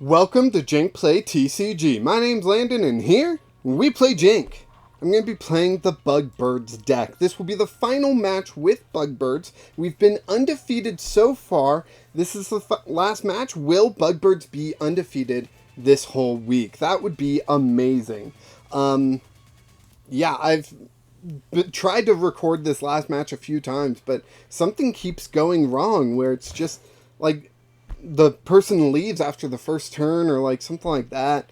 Welcome to Jank Play TCG. My name's Landon, and here we play Jank. I'm going to be playing the Bugbirds deck. This will be the final match with Bugbirds. We've been undefeated so far. This is the last match. Will Bugbirds be undefeated this whole week? That would be amazing. Yeah, I've tried to record this last match a few times, but something keeps going wrong where it's just like the person leaves after the first turn or like something like that.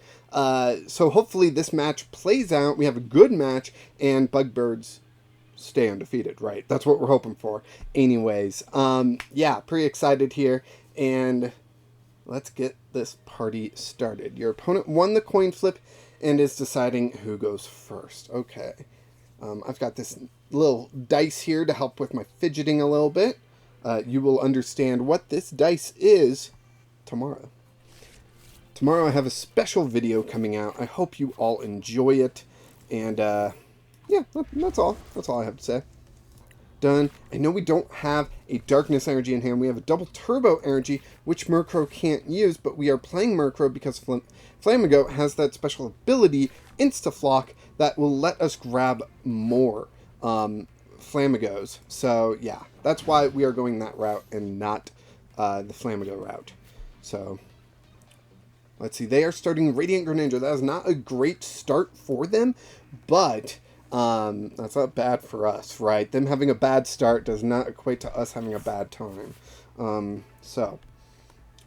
So hopefully this match plays out. We have a good match and Bugbirds stay undefeated, right? That's what we're hoping for. Anyways, yeah, pretty excited here. And let's get this party started. Your opponent won the coin flip and is deciding who goes first. Okay. I've got this little dice here to help with my fidgeting a little bit. You will understand what this dice is tomorrow. Tomorrow I have a special video coming out. I hope you all enjoy it. And, yeah, that's all. That's all I have to say. Done. I know we don't have a Darkness Energy in hand. We have a Double Turbo Energy, which Murkrow can't use, but we are playing Murkrow because Flamigo has that special ability, Insta-Flock, that will let us grab more Flamigos. So, yeah, that's why we are going that route and not the Flamigo route. So, let's see. They are starting Radiant Greninja. That is not a great start for them, but that's not bad for us, right? Them having a bad start does not equate to us having a bad time. So,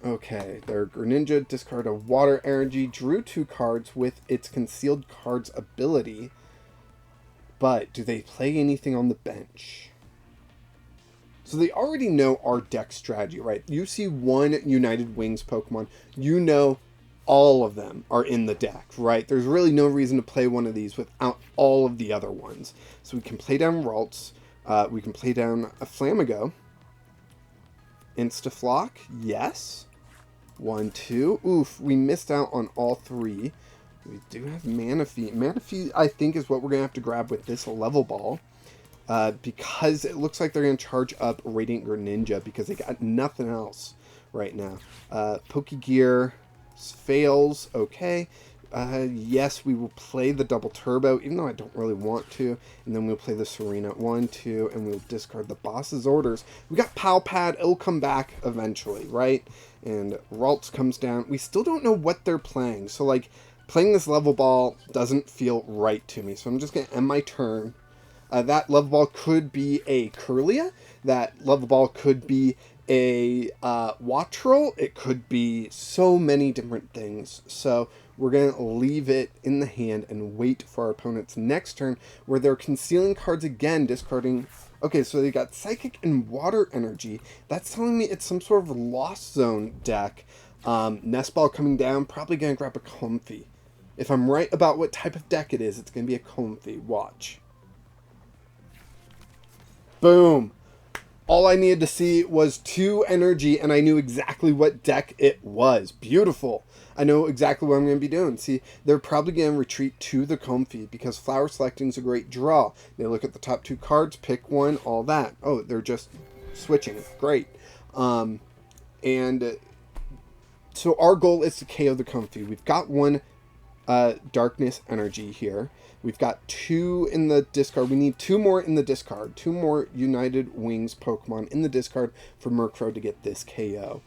okay. Their Greninja discard a Water Energy, drew 2 cards with its Concealed Cards ability. But do they play anything on the bench? So they already know our deck strategy, right? You see one United Wings Pokemon, you know all of them are in the deck, right? There's really no reason to play one of these without all of the other ones. So we can play down Ralts, we can play down a Flamigo, Insta-Flock, yes. 1, 2, oof, we missed out on all 3. We do have Manaphy. Manaphy, I think, is what we're going to have to grab with this Level Ball. Because it looks like they're going to charge up Radiant Greninja because they got nothing else right now. Pokégear fails. Okay. Yes, we will play the Double Turbo, even though I don't really want to. And then we'll play the Serena. 1, 2, and we'll discard the boss's orders. We got Pal Pad. It'll come back eventually, right? And Ralts comes down. We still don't know what they're playing. So, like, playing this Level Ball doesn't feel right to me. So I'm just going to end my turn. That Level Ball could be a Kirlia. That Level Ball could be a Wattrel. It could be so many different things. So we're going to leave it in the hand and wait for our opponent's next turn, where they're concealing cards again, discarding... Okay, so they got Psychic and Water Energy. That's telling me it's some sort of Lost Zone deck. Nest Ball coming down, probably going to grab a Comfey. If I'm right about what type of deck it is, it's going to be a Comfey. Watch. Boom. All I needed to see was 2 energy, and I knew exactly what deck it was. Beautiful. I know exactly what I'm going to be doing. See, they're probably going to retreat to the Comfey because Flower Selecting is a great draw. They look at the top 2 cards, pick one, all that. Oh, they're just switching. Great. And so our goal is to KO the Comfey. We've got 1 Darkness Energy here. We've got 2 in the discard. We need 2 more in the discard. 2 more United Wings Pokemon in the discard for Murkrow to get this KO.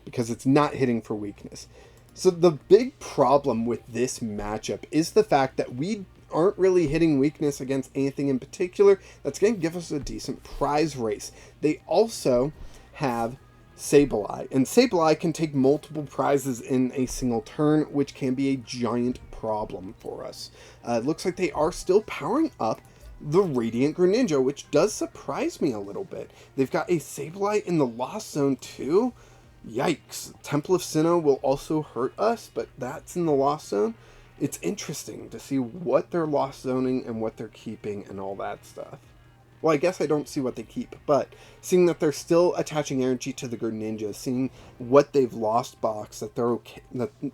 Because it's not hitting for weakness. So the big problem with this matchup is the fact that we aren't really hitting weakness against anything in particular that's going to give us a decent prize race. They also have Sableye, and Sableye can take multiple prizes in a single turn, which can be a giant problem for us. It looks like they are still powering up the Radiant Greninja, which does surprise me a little bit. They've got a Sableye in the Lost Zone too. Yikes. Temple of Sinnoh will also hurt us, but that's in the Lost Zone. It's interesting to see what they're Lost Zoning and what they're keeping and all that stuff. Well, I guess I don't see what they keep, but seeing that they're still attaching energy to the Greninja, seeing what they've lost box, that they're okay,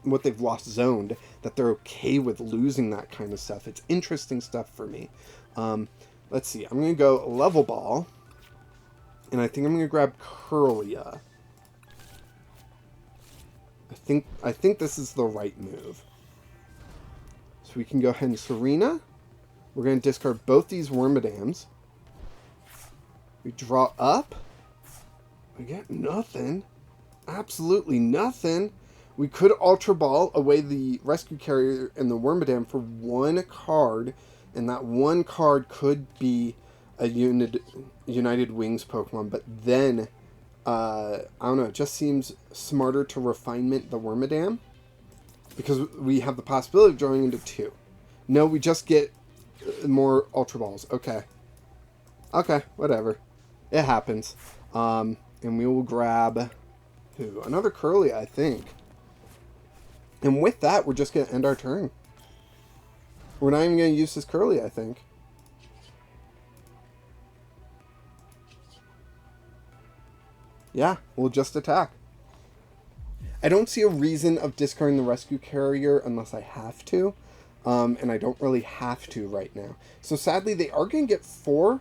what they've lost zoned, that they're okay with losing that kind of stuff. It's interesting stuff for me. Let's see. I'm going to go Level Ball, and I think I'm going to grab Kirlia. I think this is the right move. So we can go ahead and Serena. We're going to discard both these Wormadams. We draw up. We get nothing. Absolutely nothing. We could Ultra Ball away the Rescue Carrier and the Wormadam for one card, and that one card could be a United Wings Pokemon, but then, I don't know, it just seems smarter to Refinement the Wormadam, because we have the possibility of drawing into 2. No, we just get more Ultra Balls. Okay. Okay, whatever. It happens. And we will grab... Who? Another Kirlia, I think. And with that, we're just going to end our turn. We're not even going to use this Kirlia, I think. Yeah, we'll just attack. I don't see a reason of discarding the Rescue Carrier unless I have to. And I don't really have to right now. So sadly, they are going to get 4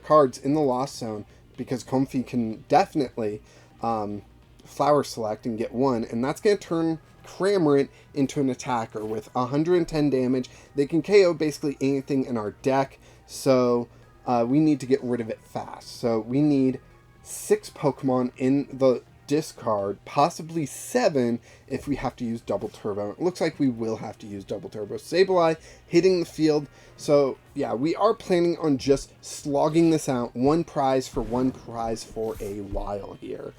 cards in the Lost Zone, because Comfey can definitely Flower Select and get 1. And that's going to turn Cramorant into an attacker with 110 damage. They can KO basically anything in our deck. So we need to get rid of it fast. So we need 6 Pokemon in the discard, possibly 7 if we have to use Double Turbo. It looks like we will have to use Double Turbo. Sableye hitting the field. So yeah, we are planning on just slogging this out, one prize for a while here.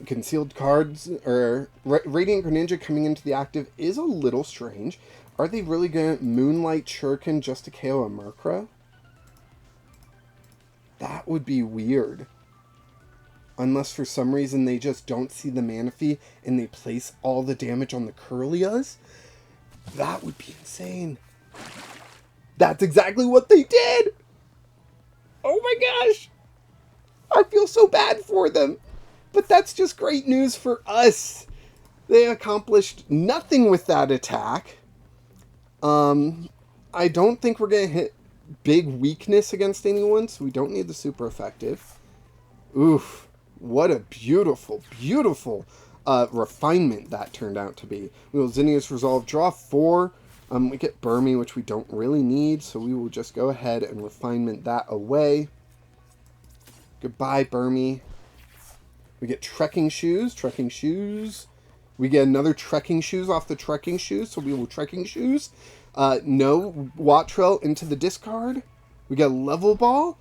Concealed cards, or Radiant Greninja coming into the active is a little strange. Are they really going to Moonlight Shuriken just to KO a Murkrow? That would be weird. Unless for some reason they just don't see the Manaphy and they place all the damage on the Kirlias. That would be insane. That's exactly what they did! Oh my gosh! I feel so bad for them. But that's just great news for us. They accomplished nothing with that attack. I don't think we're going to hit big weakness against anyone, so we don't need the super effective. Oof. What a beautiful, beautiful refinement that turned out to be. We will Zinnia's Resolve, draw 4. We get Burmy, which we don't really need, so we will just go ahead and refinement that away. Goodbye, Burmy. We get Trekking Shoes. Trekking Shoes. We get another Trekking Shoes off the Trekking Shoes, so we will Trekking Shoes. No Wattrel into the discard. We got Level Ball.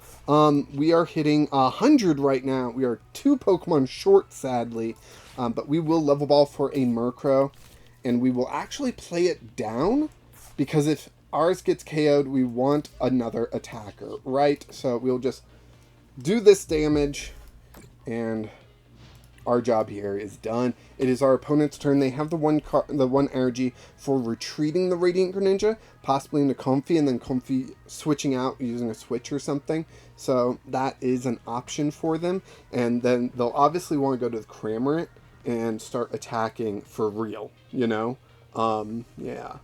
We are hitting 100 right now. We are 2 Pokemon short, sadly. But we will Level Ball for a Murkrow. And we will actually play it down. Because if ours gets KO'd, we want another attacker, right? So we'll just do this damage. And our job here is done. It is our opponent's turn. They have the one energy for retreating the Radiant Greninja, possibly into Comfey, and then Comfey switching out using a switch or something. So that is an option for them. And then they'll obviously want to go to the Cramorant and start attacking for real, you know? Yeah.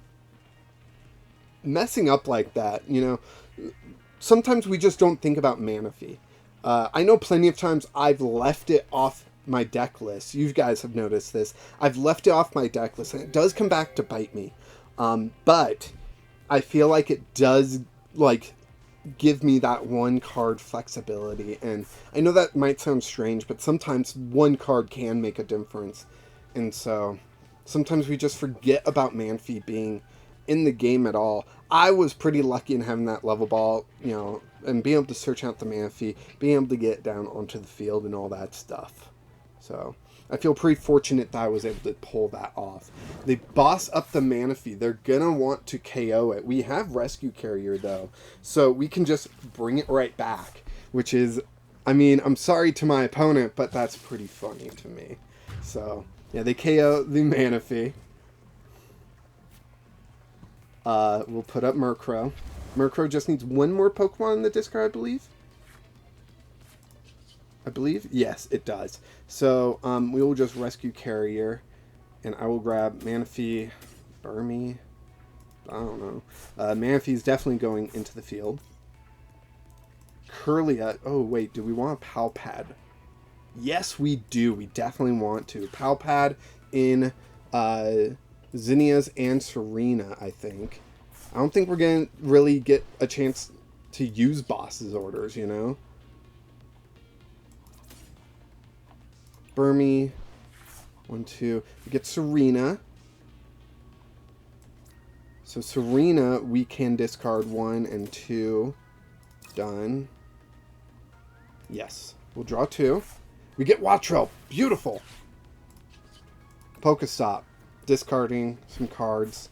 Messing up like that, you know, sometimes we just don't think about Manaphy. I know plenty of times I've left it off my deck list. You guys have noticed this. I've left it off my deck list, and it does come back to bite me. But I feel like it does, like, give me that one card flexibility. And I know that might sound strange, but sometimes one card can make a difference. And so sometimes we just forget about Manaphy being in the game at all. I was pretty lucky in having that Level Ball, you know, and being able to search out the Manaphy, being able to get down onto the field and all that stuff. So I feel pretty fortunate that I was able to pull that off. They boss up the Manaphy. They're going to want to KO it. We have Rescue Carrier, though, so we can just bring it right back, which is, I mean, I'm sorry to my opponent, but that's pretty funny to me. So, yeah, they KO the Manaphy. We'll put up Murkrow. Murkrow just needs one more Pokemon in the discard, I believe. Yes, it does. So, we will just Rescue Carrier, and I will grab Manaphy, Burmy, I don't know. Manaphy's definitely going into the field. Kirlia, oh wait, do we want a Pal Pad? Yes, we do. We definitely want to. Pal Pad in Zinnia's and Serena, I think. I don't think we're going to really get a chance to use boss's orders, you know? Burmy. 1, 2. We get Serena. So Serena, we can discard 1 and 2. Done. Yes. We'll draw 2. We get Wattrel. Beautiful. PokéStop. Discarding some cards.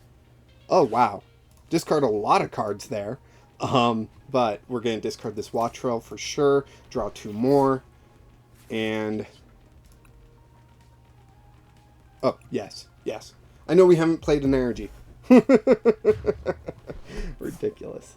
Oh, wow. Discard a lot of cards there. But we're going to discard this Wattrel for sure. Draw 2 more. And... oh, yes. Yes. I know we haven't played an energy. Ridiculous.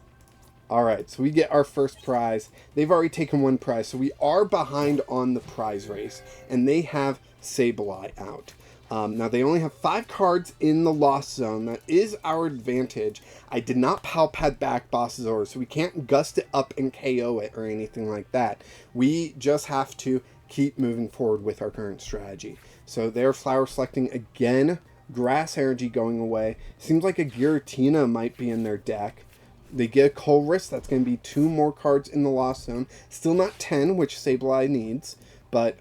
Alright, so we get our first prize. They've already taken 1 prize, so we are behind on the prize race. And they have Sableye out. Now, they only have 5 cards in the Lost Zone. That is our advantage. I did not Pal Pad back Boss's Order, so we can't gust it up and KO it or anything like that. We just have to keep moving forward with our current strategy. So they're flower selecting again. Grass energy going away. Seems like a Giratina might be in their deck. They get a Colress. That's going to be 2 more cards in the Lost Zone. Still not 10, which Sableye needs. But,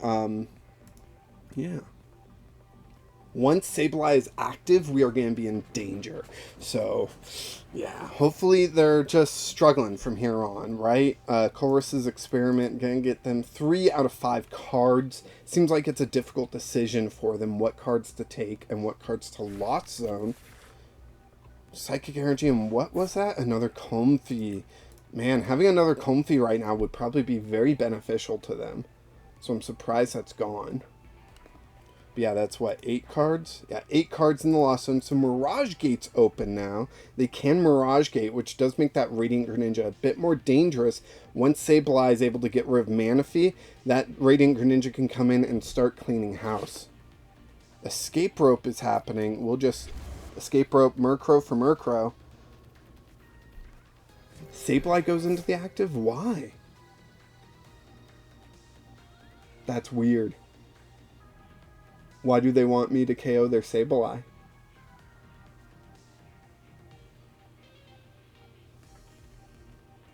yeah. Once Sableye is active, we are going to be in danger. So, yeah. Hopefully they're just struggling from here on, right? Colress's experiment going to get them 3 out of 5 cards. Seems like it's a difficult decision for them what cards to take and what cards to Lost Zone. Psychic Energy, and what was that? Another Comfey. Man, having another Comfey right now would probably be very beneficial to them. So I'm surprised that's gone. But yeah, that's what, 8 cards? Yeah, 8 cards in the Lost Zone. So Mirage Gate's open now. They can Mirage Gate, which does make that Radiant Greninja a bit more dangerous. Once Sableye is able to get rid of Manaphy, that Radiant Greninja can come in and start cleaning house. Escape Rope is happening. We'll just... Escape Rope, Murkrow for Murkrow. Sableye goes into the active? Why? That's weird. Why do they want me to KO their Sableye?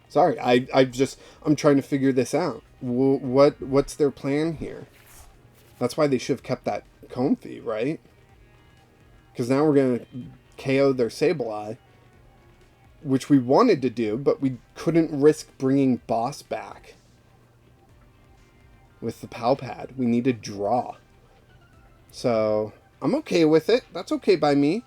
Sorry, I'm trying to figure this out. What's their plan here? That's why they should have kept that Comfey, right? Because now we're going to KO their Sableye, which we wanted to do, but we couldn't risk bringing Boss back with the Pal Pad. We need to draw. So, I'm okay with it. That's okay by me.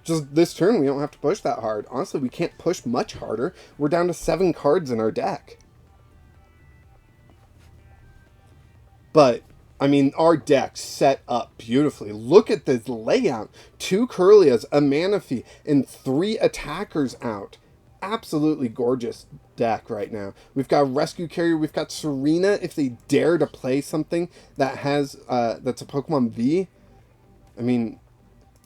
Just this turn, we don't have to push that hard. Honestly, we can't push much harder. We're down to 7 cards in our deck. But... I mean, our deck's set up beautifully. Look at this layout. 2 Kirlias, a Manaphy, and 3 attackers out. Absolutely gorgeous deck right now. We've got Rescue Carrier. We've got Serena if they dare to play something that has that's a Pokemon V. I mean,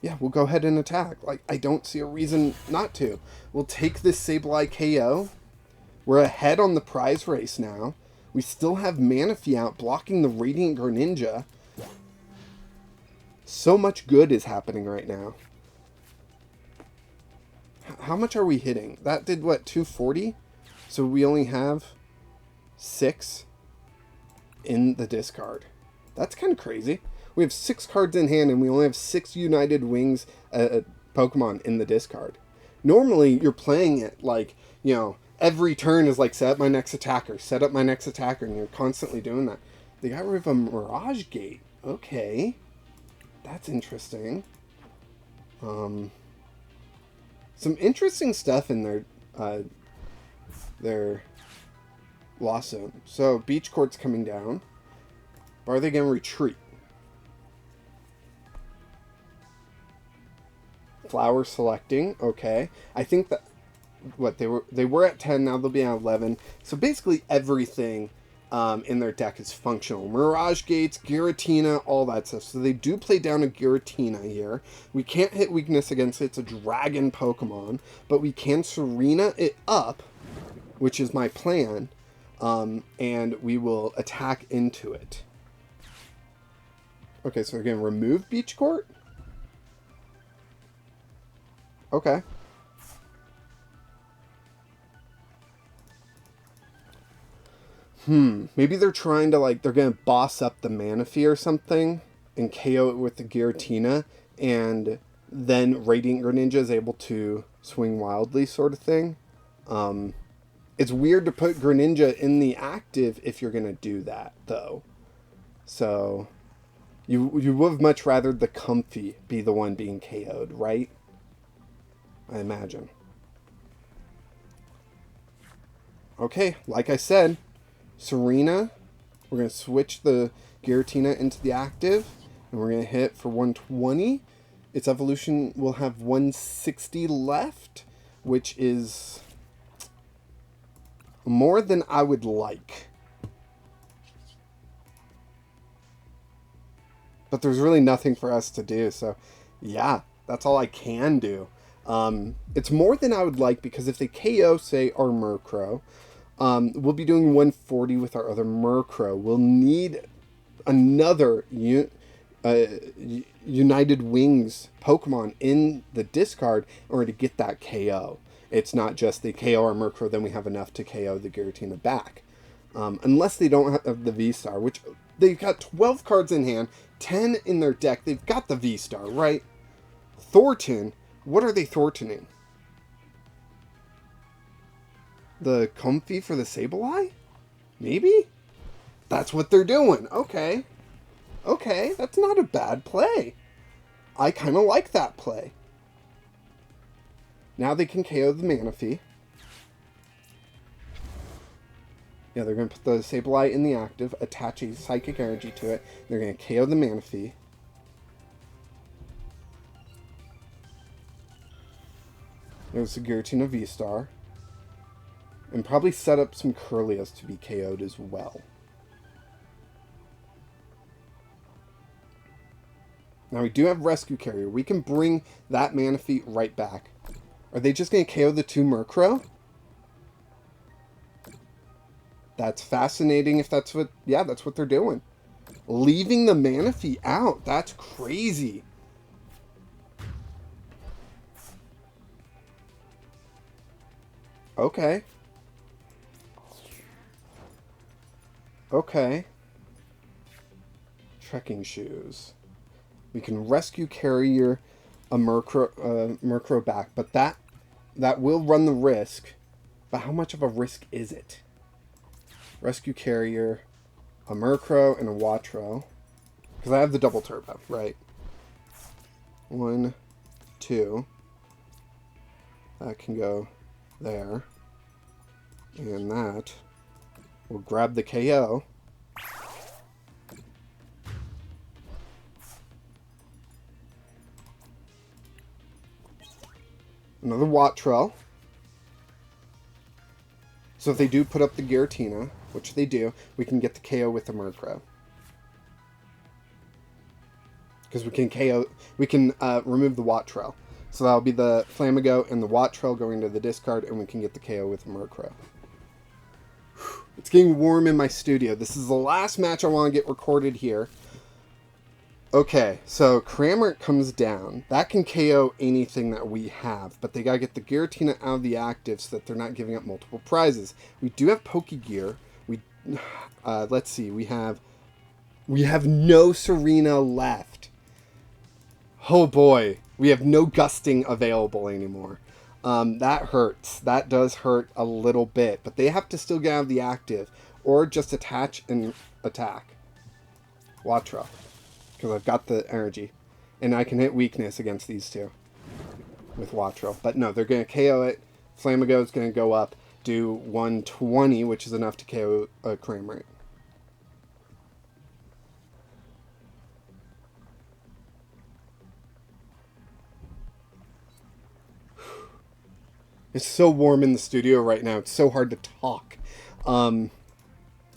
yeah, we'll go ahead and attack. Like, I don't see a reason not to. We'll take this Sableye KO. We're ahead on the prize race now. We still have Manaphy out blocking the Radiant Greninja. So much good is happening right now. How much are we hitting? That did what, 240? So we only have 6 in the discard. That's kind of crazy. We have 6 cards in hand and we only have 6 United Wings Pokemon in the discard. Normally you're playing it like, you know, every turn is like, set up my next attacker, set up my next attacker, and you're constantly doing that. They got rid of a Mirage Gate. Okay. That's interesting. Some interesting stuff in their Lost Zone. So, Beach Court's coming down. But are they going to retreat? Flower selecting. Okay. I think that... what, they were at 10, now they'll be at 11. So basically everything in their deck is functional. Mirage Gates, Giratina, all that stuff. So they do play down a Giratina here. We can't hit weakness against it. It's a dragon Pokemon. But we can Serena it up, which is my plan. and we will attack into it. Okay, so we're going to remove Beach Court? Okay. Maybe they're trying to, like, they're going to boss up the Manaphy or something and KO it with the Giratina, and then Radiant Greninja is able to swing wildly, sort of thing. It's weird to put Greninja in the active if you're going to do that, though. So, you would have much rather the Comfy be the one being KO'd, right? I imagine. Okay, like I said, Serena, we're going to switch the Giratina into the active, and we're going to hit for 120. Its evolution will have 160 left, which is more than I would like. But there's really nothing for us to do, so yeah, that's all I can do. It's more than I would like, because if they KO, say, our Murkrow, we'll be doing 140 with our other Murkrow. We'll need another United Wings Pokemon in the discard in order to get that KO. It's not just they KO our Murkrow, then we have enough to KO the Giratina back. Unless they don't have the V-Star, which they've got 12 cards in hand, 10 in their deck. They've got the V-Star, right? Thornton, what are they Thorntoning? The Comfy for the Sableye? Maybe? That's what they're doing. Okay. Okay, that's not a bad play. I kind of like that play. Now they can KO the Manaphy. Yeah, they're going to put the Sableye in the active, attach a Psychic Energy to it. They're going to KO the Manaphy. There's the Giratina V-Star. And probably set up some Kirlias to be KO'd as well. Now we do have Rescue Carrier. We can bring that Manaphy right back. Are they just going to KO the two Murkrow? That's fascinating if that's what... Yeah, that's what they're doing. Leaving the Manaphy out. That's crazy. Okay. Okay. Trekking Shoes. We can Rescue Carrier a Murkrow back, but that will run the risk. But how much of a risk is it? Rescue Carrier, a Murkrow, and a Wattrel. Because I have the double turbo, right? 1, 2. That can go there. And that will grab the KO. Another Wattrel. So if they do put up the Giratina, which they do, we can get the KO with the Murkrow. Because we can KO, we can remove the Wattrel. So that'll be the Flamigo and the Wattrel going to the discard, and we can get the KO with the Murkrow. It's getting warm in my studio. This is the last match I want to get recorded here. Okay, so Cramorant comes down. That can KO anything that we have, but they gotta get the Giratina out of the active so that they're not giving up multiple prizes. We do have Pokégear. We, let's see, we have no Serena left. Oh boy, we have no Gusting available anymore. That hurts. That does hurt a little bit, but they have to still get out of the active, or just attach and attack. Wattrel. Because I've got the energy. And I can hit weakness against these two. With Wattrel. But no, they're going to KO it. Flamigo is going to go up. Do 120, which is enough to KO a Cramorant. It's so warm in the studio right now. It's so hard to talk.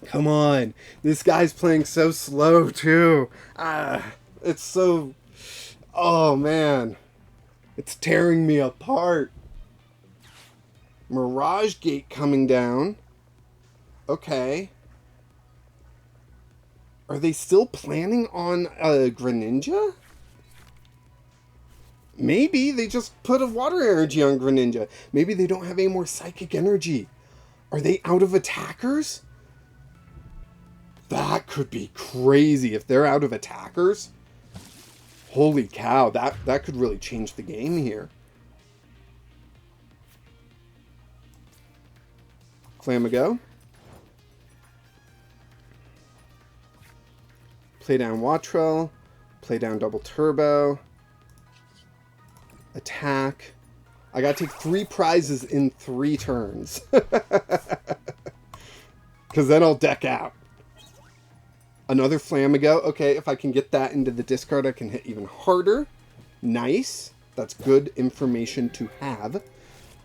Come on. This guy's playing so slow, too. It's so... Oh, man. It's tearing me apart. Mirage Gate coming down. Okay. Are they still planning on a Greninja? Maybe they just put a water energy on Greninja. Maybe they don't have any more psychic energy. Are they out of attackers? That could be crazy if they're out of attackers. Holy cow, that could really change the game here. Flamigo. Play down Wattrel. Play down Double Turbo. Attack. I gotta take 3 prizes in 3 turns. Because then I'll deck out. Another Flamigo. Okay, if I can get that into the discard, I can hit even harder. Nice. That's good information to have.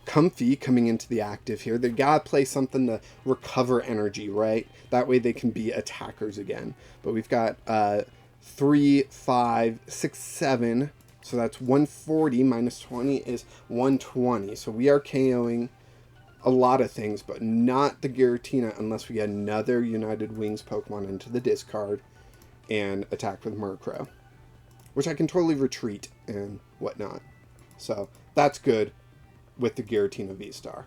Comfy coming into the active here. They gotta play something to recover energy, right? That way they can be attackers again. But we've got 3, 5, 6, 7. So that's 140 minus 20 is 120. So we are KOing a lot of things, but not the Giratina unless we get another United Wings Pokemon into the discard and attack with Murkrow, which I can totally retreat and whatnot. So that's good with the Giratina V-Star.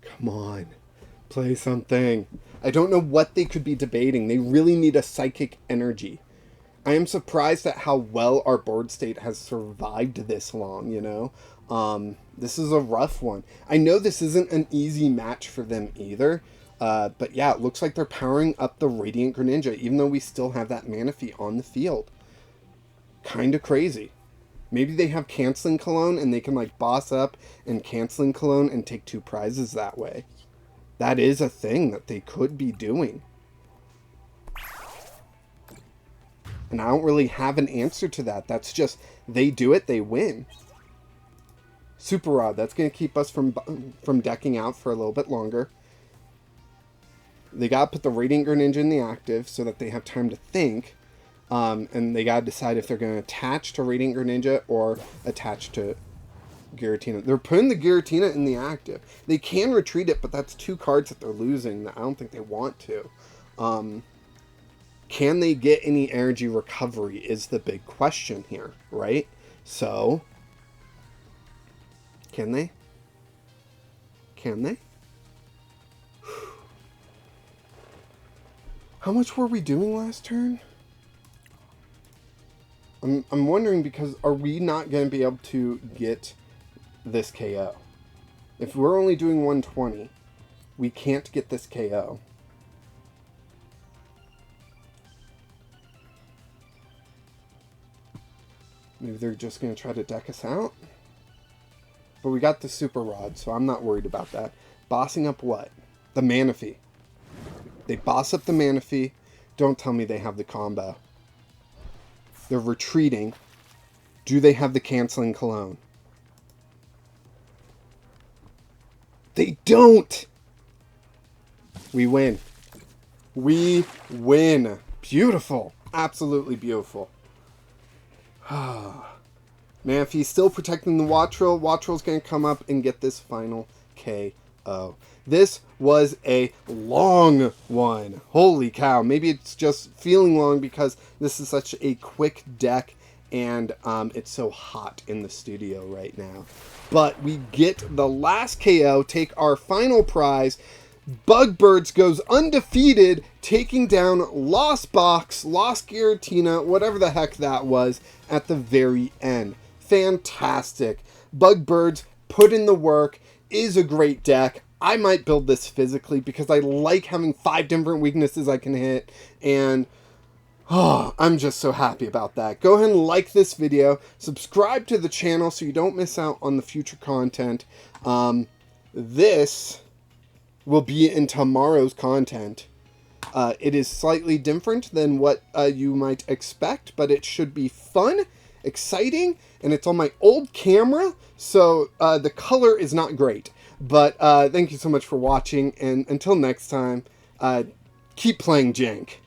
Come on. Play something. I don't know what they could be debating. They really need a psychic energy. I am surprised at how well our board state has survived this long, you know? This is a rough one. I know this isn't an easy match for them either. But yeah, it looks like they're powering up the Radiant Greninja, even though we still have that Manaphy on the field. Kind of crazy. Maybe they have Canceling Cologne and they can like boss up and Canceling Cologne and take 2 prizes that way. That is a thing that they could be doing. And I don't really have an answer to that. That's just, they do it, they win. Super Rod, that's going to keep us from decking out for a little bit longer. They got to put the Radiant Greninja in the active so that they have time to think. And they got to decide if they're going to attach to Radiant Greninja or attach to Giratina. They're putting the Giratina in the active. They can retreat it, but that's 2 cards that they're losing that I don't think they want to. Can they get any energy recovery is the big question here, right? So, can they? Can they? How much were we doing last turn? I'm wondering because are we not going to be able to get this KO? If we're only doing 120, we can't get this KO. Maybe they're just going to try to deck us out? But we got the Super Rod, so I'm not worried about that. Bossing up what? The Manaphy. They boss up the Manaphy. Don't tell me they have the combo. They're retreating. Do they have the Canceling Cologne? They don't! We win. We win. Beautiful. Absolutely beautiful. Manaphy's still protecting the Wattrel. Wattrel's going to come up and get this final KO. This was a long one. Holy cow. Maybe it's just feeling long because this is such a quick deck and it's so hot in the studio right now. But we get the last KO, take our final prize. Bugbirds goes undefeated, taking down Lost Box, Lost Giratina, whatever the heck that was, at the very end. Fantastic. Bugbirds put in the work, is a great deck. I might build this physically because I like having 5 different weaknesses I can hit, and I'm just so happy about that. Go ahead and like this video, subscribe to the channel so you don't miss out on the future content. This will be in tomorrow's content. It is slightly different than what you might expect, but it should be fun, exciting, and it's on my old camera, so the color is not great. But thank you so much for watching, and until next time, keep playing Jank.